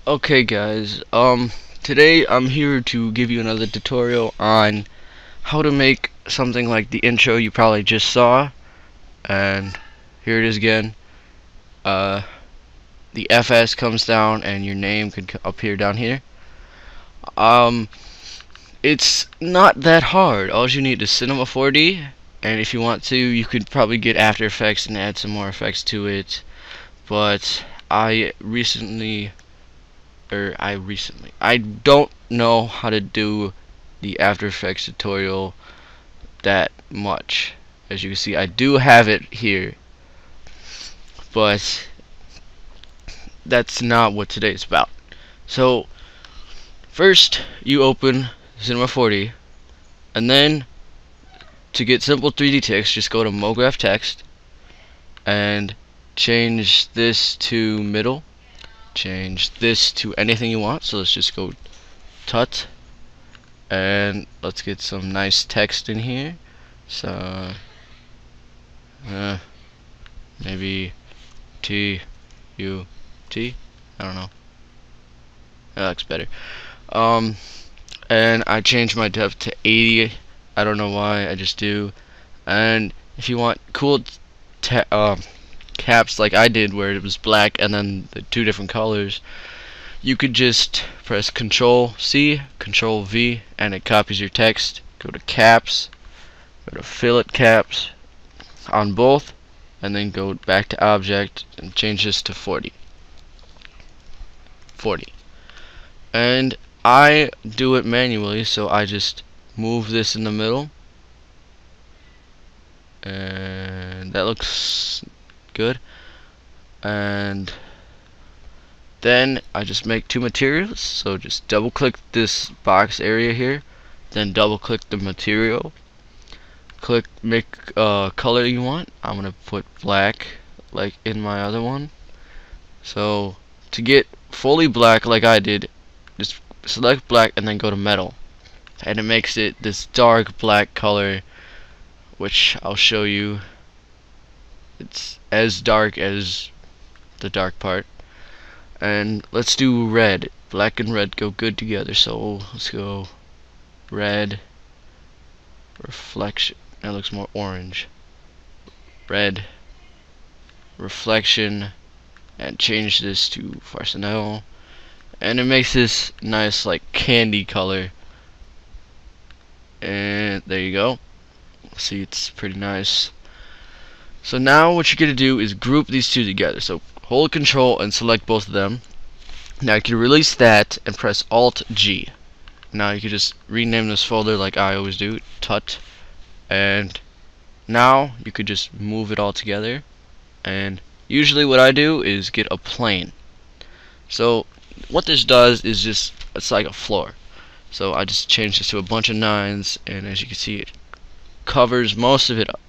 Okay guys, today I'm here to give you another tutorial on how to make something like the intro you probably just saw, and here it is again. The FS comes down and your name could appear down here. Um, it's not that hard. All you need is Cinema 4D, and if you want to, you could probably get After Effects and add some more effects to it, but I don't know how to do the After Effects tutorial that much. As you can see, I do have it here, but that's not what today is about. So first you open Cinema 4D, and then to get simple 3D text, just go to MoGraph Text and change this to middle, change this to anything you want. So let's just go tut, and let's get some nice text in here. So maybe T U T, I don't know, that looks better. And I changed my depth to 80. I don't know why, I just do. And if you want cool caps like I did, where it was black and then the two different colors, you could just press Control C, Control V, and it copies your text. Go to caps, go to fillet caps on both, and then go back to object and change this to 40. And I do it manually, so I just move this in the middle, and that looks good. And then I just make two materials, so just double click this box area here, then double click the material, click make color you want. I'm gonna put black like in my other one. So to get fully black like I did, just select black and then go to metal, and it makes it this dark black color, which I'll show you. It's as dark as the dark part. And let's do red. Black and red go good together, so let's go red, reflection. That looks more orange. Red, reflection, and change this to Farcinel, and it makes this nice like candy color. And there you go. See, it's pretty nice. So now what you're gonna do is group these two together. So hold Control and select both of them. Now you can release that and press Alt G. Now you can just rename this folder like I always do, tut, and now you could just move it all together. And usually what I do is get a plane. So what this does is just, it's like a floor. So I just change this to a bunch of 9s, and as you can see, it covers most of it up.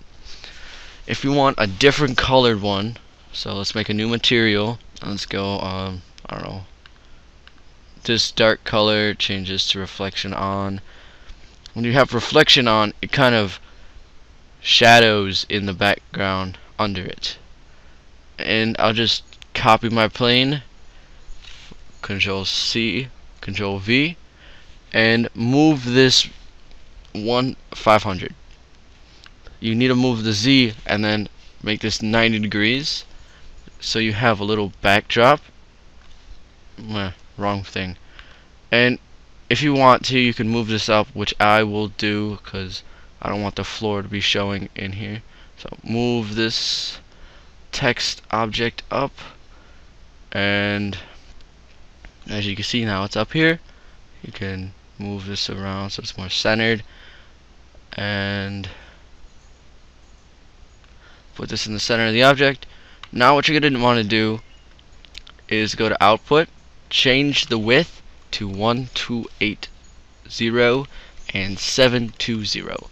If you want a different colored one, so let's make a new material. Let's go I don't know, this dark color, change this to reflection on. When you have reflection on, it kind of shadows in the background under it. And I'll just copy my plane, Control C, Control V, and move this 500. You need to move the Z and then make this 90 degrees, so you have a little backdrop. Wrong thing. And if you want to, you can move this up, which I will do because I don't want the floor to be showing in here. So move this text object up, and as you can see now it's up here. You can move this around so it's more centered, and put this in the center of the object. Now what you're going to want to do is go to output, change the width to 1280 and 720,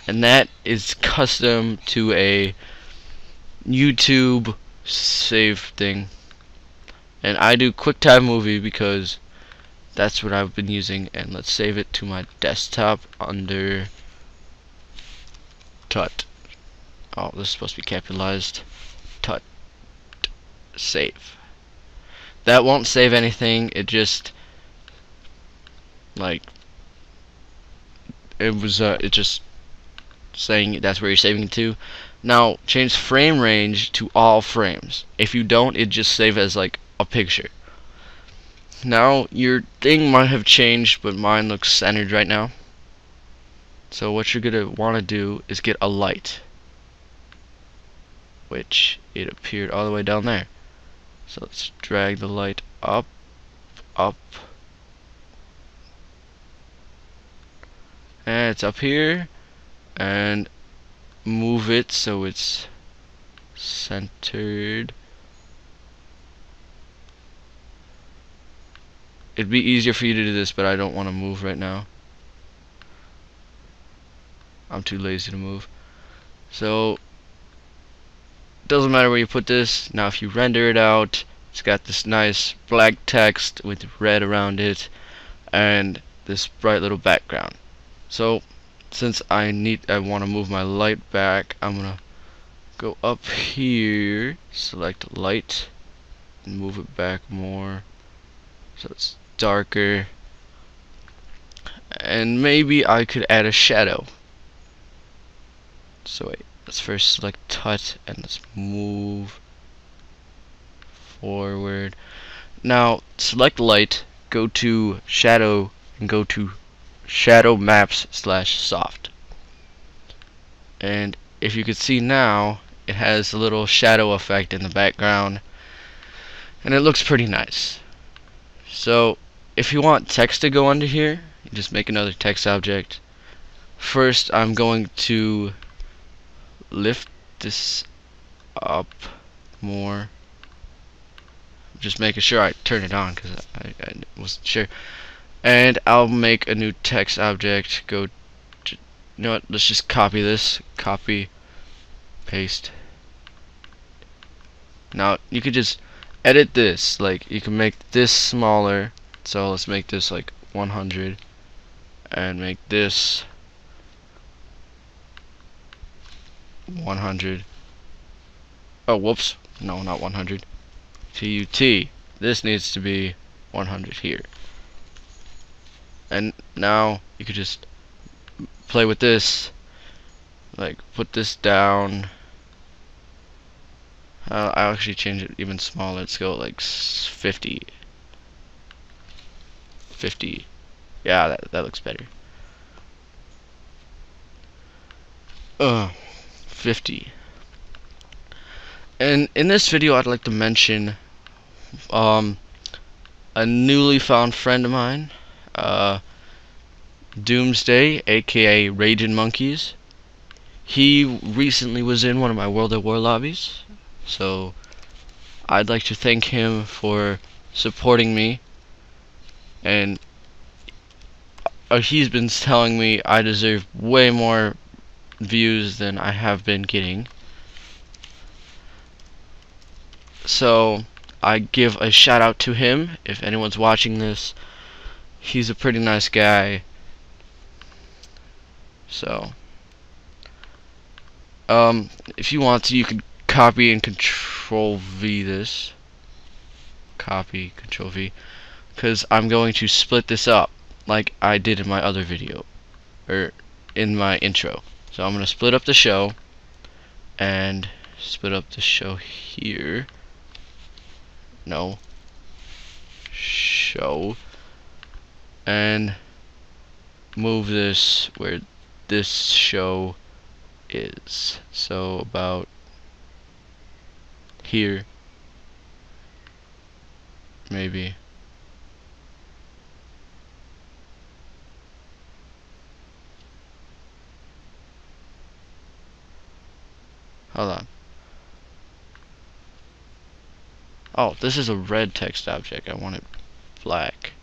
and that is custom to a YouTube save thing. And I do QuickTime Movie because that's what I've been using. And let's save it to my desktop under tut. Oh, this is supposed to be capitalized. Tut. Save. that won't save anything. It just like it just saying that's where you're saving it to. Now change frame range to all frames. If you don't, it just save as like a picture. Now your thing might have changed, but mine looks centered right now. So what you're gonna want to do is get a light, which it appeared all the way down there. So let's drag the light up, up, and it's up here, and move it so it's centered. It'd be easier for you to do this, but I don't want to move right now. I'm too lazy to move. So doesn't matter where you put this. Now if you render it out, it's got this nice black text with red around it and this bright little background. So since I want to move my light back, I'm gonna go up here, select light, and move it back more so it's darker. And maybe I could add a shadow. So wait, let's first select tut and let's move forward. Now select light, go to shadow, and go to shadow maps / soft. And if you could see now, it has a little shadow effect in the background, and it looks pretty nice. So if you want text to go under here, you just make another text object. First I'm going to lift this up more, just making sure I turn it on because I wasn't sure. And I'll make a new text object. Go to, you know what, let's just copy this, copy, paste. Now you could just edit this, like you can make this smaller, so let's make this like 100 and make this 100. Oh whoops, no, not 100. TUT, this needs to be 100 here. And now you could just play with this, like put this down. I'll actually change it even smaller. Let's go like 50. Yeah, that looks better. 50. And in this video I'd like to mention a newly found friend of mine, Doomsday, aka Raging Monkeys. He recently was in one of my World at War lobbies, so I'd like to thank him for supporting me. And he's been telling me I deserve way more views than I have been getting. So I give a shout out to him. If anyone's watching this, he's a pretty nice guy. So if you want to, you can copy and control V this. Copy, control V, because I'm going to split this up like I did in my other video, or in my intro. So I'm going to split up the show, and split up the show here. No. Show. And move this where this show is. So about here. Maybe. Hold on. Oh, this is a red text object. I want it black.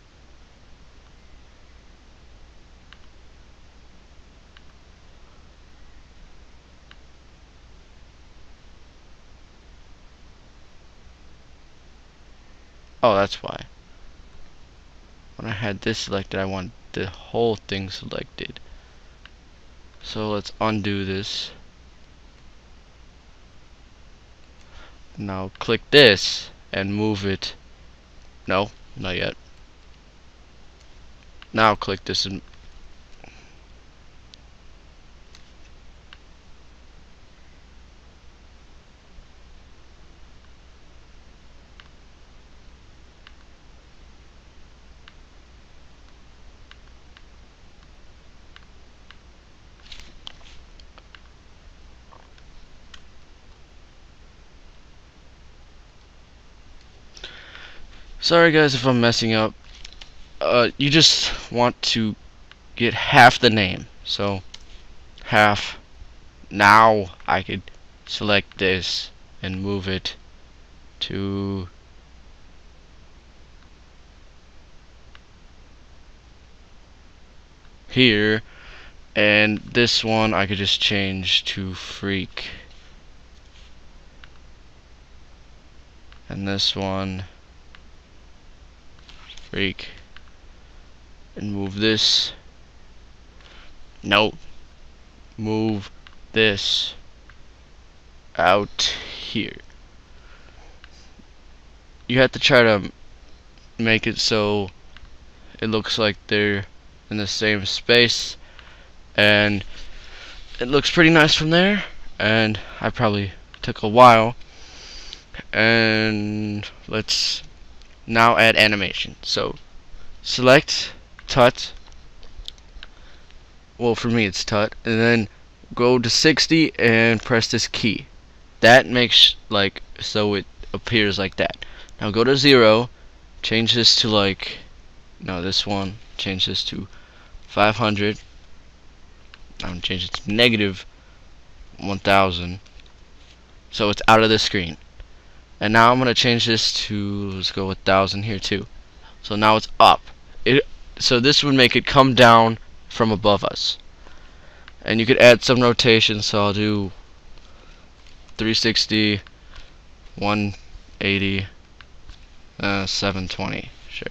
Oh, that's why. When I had this selected, I want the whole thing selected. So let's undo this. Now click this and move it No, not yet. Now click this and sorry guys if I'm messing up. You just want to get half the name. So half. Now I could select this and move it to here, and this one I could just change to freak, and this one freak, and move this. Nope. Move this out here. You have to try to make it so it looks like they're in the same space, and it looks pretty nice from there. And I probably took a while. And let's now add animation. So select tut. Well, for me it's tut, and then go to 60 and press this key. That makes like so it appears like that. Now go to 0, change this to like, no, this one, change this to 500. I'm gonna change it to negative 1000, so it's out of the screen. And now I'm gonna change this to, let's go with 1000 here too. So now it's up. So this would make it come down from above us. And you could add some rotation, so I'll do 360, 180, 720, sure.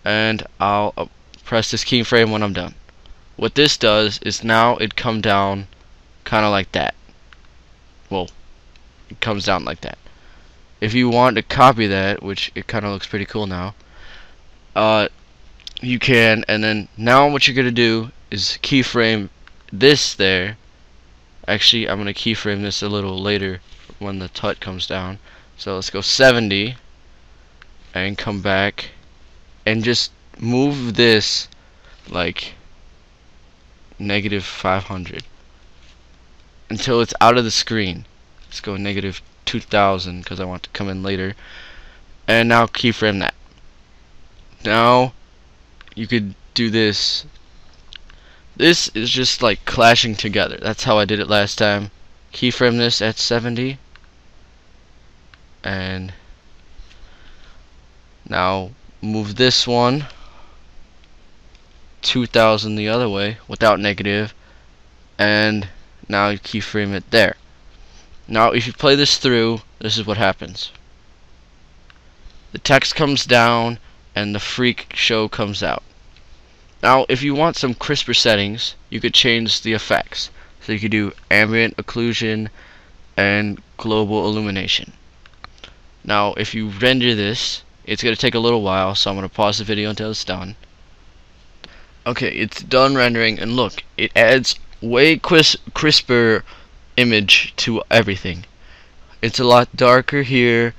And I'll press this keyframe when I'm done. What this does is now it come down kind of like that. Well, it comes down like that. If you want to copy that, which it kind of looks pretty cool now, you can. And then now what you're gonna do is keyframe this there. Actually, I'm gonna keyframe this a little later when the tut comes down. So let's go 70 and come back and just move this like negative 500 until it's out of the screen. Let's go negative 2000 because I want to come in later. And now keyframe that. Now you could do this. This is just like clashing together. That's how I did it last time. Keyframe this at 70, and now move this one 2000 the other way without negative, and now you keyframe it there. Now if you play this through, this is what happens. The text comes down and the freak show comes out. Now if you want some crisper settings, you could change the effects. So you could do ambient occlusion and global illumination. Now if you render this, it's going to take a little while, so I'm going to pause the video until it's done. Okay, it's done rendering, and look, it adds way crisper image to everything. It's a lot darker here.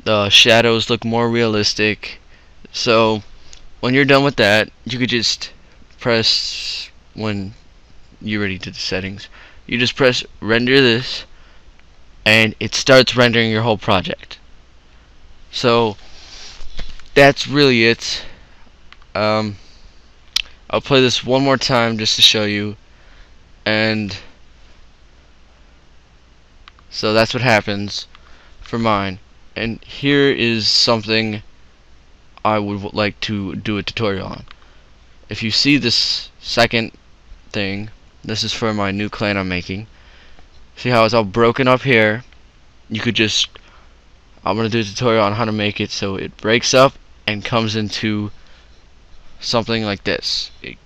The shadows look more realistic. So when you're done with that, you could just press, when you're ready to the settings, you just press render this, and it starts rendering your whole project. So that's really it. I'll play this one more time just to show you, and so that's what happens for mine. And here is something I would like to do a tutorial on. If you see this second thing, this is for my new clan I'm making. See how it's all broken up here? You could just, I'm going to do a tutorial on how to make it so it breaks up and comes into something like this. It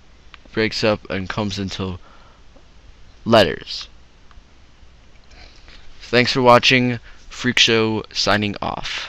breaks up and comes into letters. Thanks for watching. Freak Show signing off.